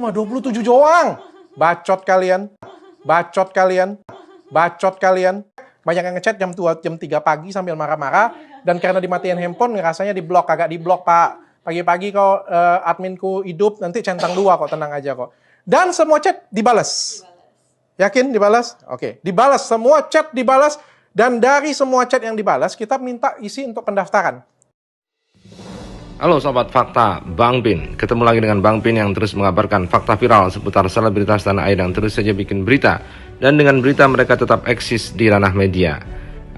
Cuma 27 doang. Bacot kalian. Bacot kalian. Bacot kalian. Banyak yang ngechat jam 2, jam 3 pagi sambil marah-marah. Dan karena dimatiin handphone, ngerasanya diblok. Kagak diblok, Pak. Pagi-pagi kok adminku hidup, nanti centang 2 kok, tenang aja kok. Dan semua chat dibalas. Yakin dibalas? Oke. Dibalas, semua chat dibalas. Dan dari semua chat yang dibalas, kita minta isi untuk pendaftaran. Halo Sobat Fakta, Bang Bin. Ketemu lagi dengan Bang Bin yang terus mengabarkan fakta viral seputar selebritas tanah air yang terus saja bikin berita. Dan dengan berita mereka tetap eksis di ranah media.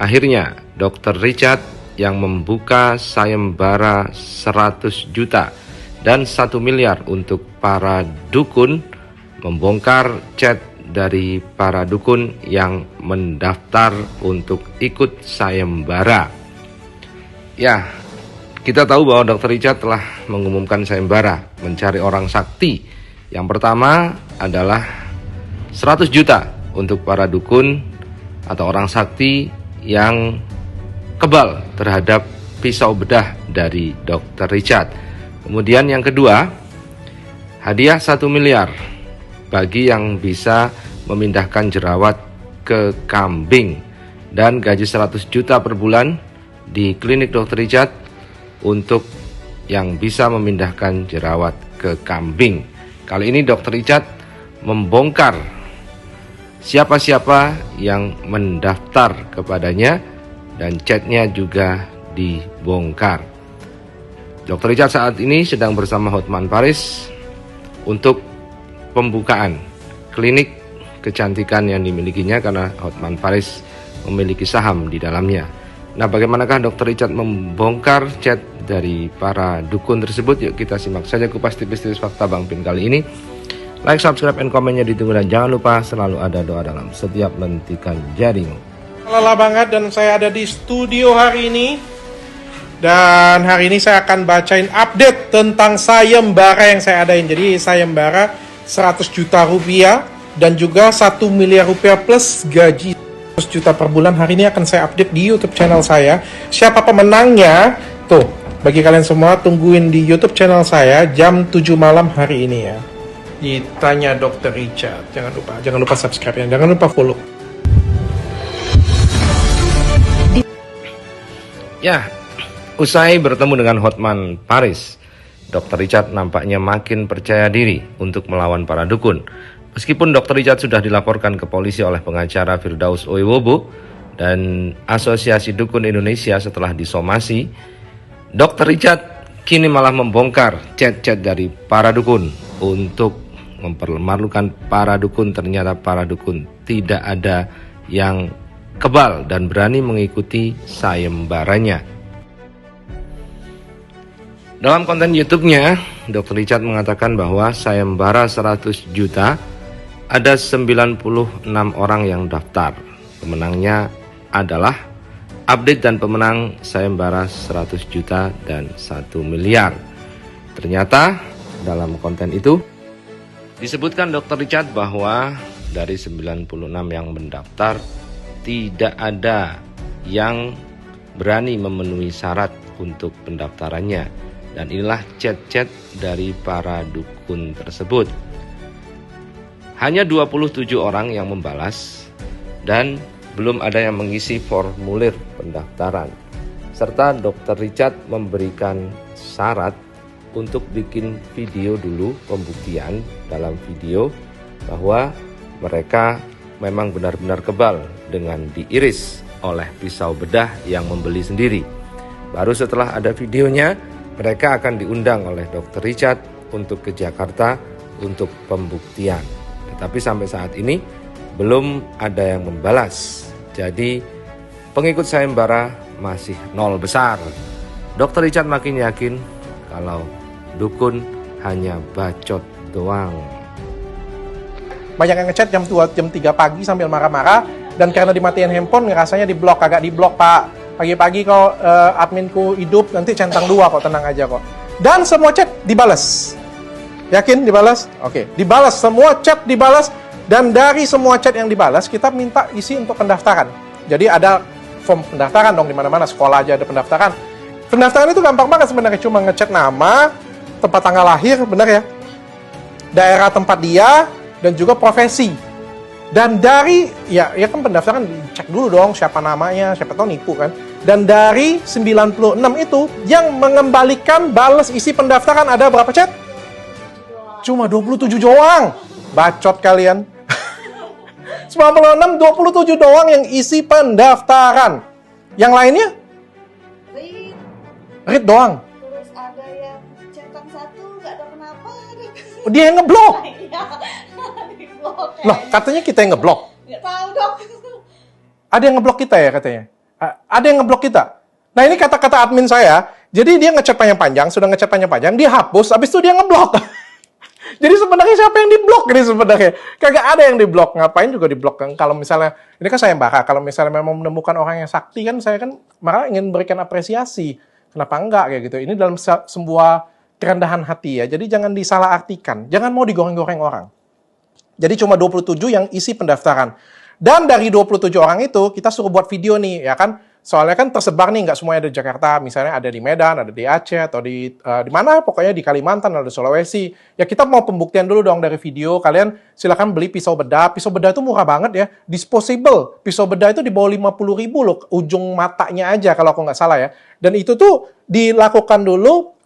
Akhirnya, Dr. Richard yang membuka sayembara 100 juta dan 1 miliar untuk para dukun membongkar chat dari para dukun yang mendaftar untuk ikut sayembara. Ya, kita tahu bahwa Dr. Richard telah mengumumkan sayembara mencari orang sakti. Yang pertama adalah 100 juta untuk para dukun atau orang sakti yang kebal terhadap pisau bedah dari Dr. Richard. Kemudian yang kedua, hadiah 1 miliar bagi yang bisa memindahkan jerawat ke kambing dan gaji 100 juta per bulan di klinik Dr. Richard untuk yang bisa memindahkan jerawat ke kambing. Kali ini Dr. Richard membongkar siapa-siapa yang mendaftar kepadanya dan chatnya juga dibongkar. Dr. Richard saat ini sedang bersama Hotman Paris untuk pembukaan klinik kecantikan yang dimilikinya karena Hotman Paris memiliki saham di dalamnya. Nah, bagaimanakah Dr. Richard membongkar chat dari para dukun tersebut? Yuk kita simak saja kupas tipis-tipis fakta Bang Bin kali ini. Like, subscribe, and komennya ditunggu. Dan jangan lupa selalu ada doa dalam setiap lentikan jarimu. Lelah banget dan saya ada di studio hari ini. Dan hari ini saya akan bacain update tentang sayembara yang saya adain. Jadi sayembara 100 juta rupiah dan juga 1 miliar rupiah plus gaji 100 juta per bulan. Hari ini akan saya update di YouTube channel saya. Siapa pemenangnya? Tuh, bagi kalian semua tungguin di YouTube channel saya jam 7 malam hari ini ya. Ditanya Dr. Richard. Jangan lupa subscribe ya. Jangan lupa follow. Ya, usai bertemu dengan Hotman Paris, Dr. Richard nampaknya makin percaya diri untuk melawan para dukun. Meskipun Dr. Richard sudah dilaporkan ke polisi oleh pengacara Firdaus Oiwobo dan Asosiasi Dukun Indonesia setelah disomasi, Dr. Richard kini malah membongkar chat-chat dari para dukun untuk mempermalukan para dukun. Ternyata para dukun tidak ada yang kebal dan berani mengikuti sayembaranya. Dalam konten YouTube-nya, Dr. Richard mengatakan bahwa sayembara 100 juta ada 96 orang yang daftar. Pemenangnya adalah update dan pemenang sayembara 100 juta dan 1 miliar. Ternyata dalam konten itu disebutkan Dr. Richard bahwa dari 96 yang mendaftar tidak ada yang berani memenuhi syarat untuk pendaftarannya. Dan inilah chat-chat dari para dukun tersebut. Hanya 27 orang yang membalas dan belum ada yang mengisi formulir pendaftaran. Serta Dr. Richard memberikan syarat untuk bikin video dulu pembuktian dalam video bahwa mereka memang benar-benar kebal dengan diiris oleh pisau bedah yang membeli sendiri. Baru setelah ada videonya, mereka akan diundang oleh Dr. Richard untuk ke Jakarta untuk pembuktian. Tetapi sampai saat ini belum ada yang membalas. Jadi pengikut sayembara masih nol besar. Dr. Richard makin yakin kalau dukun hanya bacot doang. Banyak yang ngechat jam 2, jam 3 pagi sambil marah-marah. Dan karena dimatiin handphone, ngerasanya diblok. Kagak diblok, Pak. Pagi-pagi kok adminku hidup, nanti centang 2 kok, tenang aja kok. Dan semua chat dibalas. Yakin dibalas? Oke. Dibalas, semua chat dibalas. Dan dari semua chat yang dibalas, kita minta isi untuk pendaftaran. Jadi ada form pendaftaran dong di mana-mana. Sekolah aja ada pendaftaran. Pendaftaran itu gampang banget sebenarnya. Cuma ngechat nama, tempat tanggal lahir, benar ya? daerah tempat dia, dan juga profesi. Dan dari, ya kan pendaftaran cek dulu dong siapa namanya, siapa tahu nipu kan. Dan dari 96 itu, yang mengembalikan balas isi pendaftaran ada berapa, Chat? Cuma 27 doang. Bacot kalian. 96, 27 doang yang isi pendaftaran. Yang lainnya? Read doang. Terus ada yang centang satu, nggak ada kenapa. Dia yang ngeblok. Iya, di-blok. Loh, katanya kita yang ngeblok. Nggak tahu dok. Ada yang ngeblok kita ya katanya? Ada yang ngeblok kita. Nah ini kata-kata admin saya. Jadi dia ngechat panjang-panjang, sudah ngechat panjang-panjang, dia hapus, habis itu dia ngeblok. Jadi sebenarnya siapa yang diblok ini sebenarnya? Kagak ada yang diblok. Ngapain juga diblok kan? Kalau misalnya, ini kan saya Bara, kalau misalnya memang menemukan orang yang sakti kan, saya kan malah ingin berikan apresiasi. Kenapa enggak kayak gitu? Ini dalam sebuah kerendahan hati ya. Jadi jangan disalahartikan. Jangan mau digoreng-goreng orang. Jadi cuma 27 yang isi pendaftaran. Dan dari 27 orang itu, kita suruh buat video nih, ya kan? Soalnya kan tersebar nih, nggak semuanya ada di Jakarta. Misalnya ada di Medan, ada di Aceh, atau di mana, pokoknya di Kalimantan, ada di Sulawesi. Ya kita mau pembuktian dulu dong dari video. Kalian silakan beli pisau bedah. Pisau bedah itu murah banget ya. Disposable. Pisau bedah itu di bawah 50.000 loh. Ujung matanya aja kalau aku nggak salah ya. Dan itu tuh dilakukan dulu,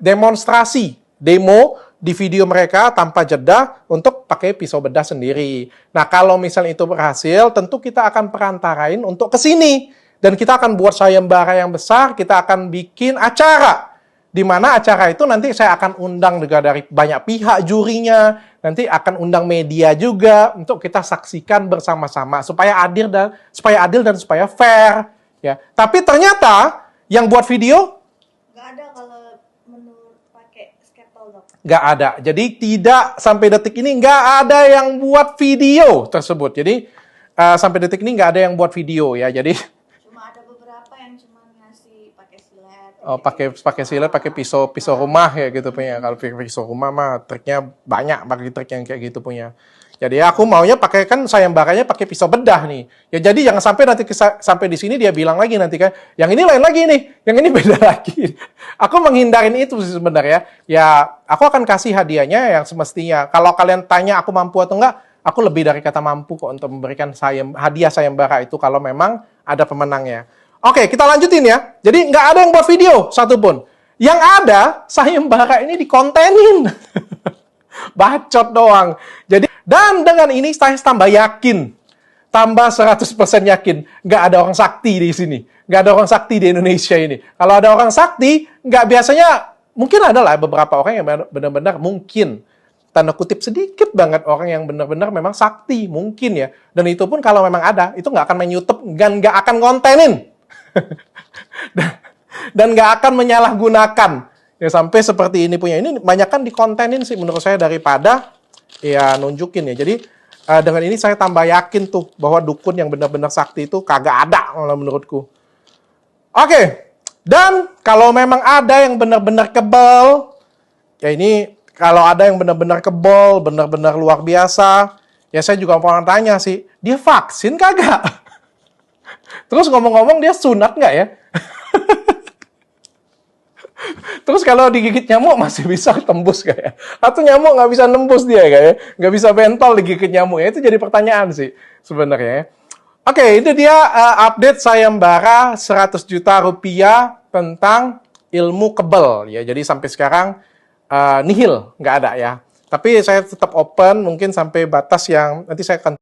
demonstrasi. Demo di video mereka tanpa jeda untuk pakai pisau bedah sendiri. Nah, kalau misalnya itu berhasil, tentu kita akan perantarain untuk ke sini. Dan kita akan buat sayembara yang besar, kita akan bikin acara. Di mana acara itu nanti saya akan undang juga dari banyak pihak jurinya, nanti akan undang media juga untuk kita saksikan bersama-sama supaya adil dan supaya fair, ya. Tapi ternyata yang buat video Nggak ada kalau menurut pakai scalpel dok. nggak ada. Jadi tidak sampai detik ini nggak ada yang buat video tersebut. Jadi sampai detik ini nggak ada yang buat video ya. Jadi Cuma ada beberapa yang cuma ngasih pakai silet. pakai silet, pakai pisau rumah ya gitu punya. Kalau pisau rumah mah triknya banyak, pakai trik yang kayak gitu punya. Jadi aku maunya pakai kan sayembaranya pakai pisau bedah nih. Ya jadi jangan sampai nanti sampai di sini dia bilang lagi nanti kan, yang ini lain lagi nih, yang ini beda lagi. Aku menghindarin itu sih sebenarnya. Ya aku akan kasih hadiahnya yang semestinya. Kalau kalian tanya aku mampu atau enggak, aku lebih dari kata mampu kok untuk memberikan hadiah sayembara itu kalau memang ada pemenangnya. Oke, kita lanjutin ya. Jadi nggak ada yang buat video satupun. Yang ada sayembara ini dikontenin. Bacot doang. Jadi, dan dengan ini saya tambah yakin. Tambah 100% yakin. Nggak ada orang sakti di sini. Nggak ada orang sakti di Indonesia ini. Kalau ada orang sakti, nggak biasanya, mungkin ada lah beberapa orang yang benar-benar mungkin. Tanda kutip sedikit banget orang yang benar-benar memang sakti. Mungkin ya. Dan itu pun kalau memang ada, itu nggak akan main YouTube dan nggak akan kontenin. Dan nggak akan menyalahgunakan. Ya sampai seperti ini punya. Ini banyak kan dikontenin sih menurut saya daripada ya nunjukin ya. Jadi dengan ini saya tambah yakin tuh bahwa dukun yang benar-benar sakti itu kagak ada malah menurutku. Oke. Dan kalau memang ada yang benar-benar kebal, ya ini kalau ada yang benar-benar kebal, benar-benar luar biasa, ya saya juga mau tanya sih, dia vaksin kagak? Terus ngomong-ngomong dia sunat nggak ya? Terus kalau digigit nyamuk masih bisa tembus kayak, atau nyamuk nggak bisa nembus dia kayak, nggak bisa bentol digigit nyamuk ya, itu jadi pertanyaan sih sebenarnya. Oke, itu dia update sayembara 100 juta rupiah tentang ilmu kebal ya. Jadi sampai sekarang nihil, nggak ada ya. Tapi saya tetap open mungkin sampai batas yang nanti saya akan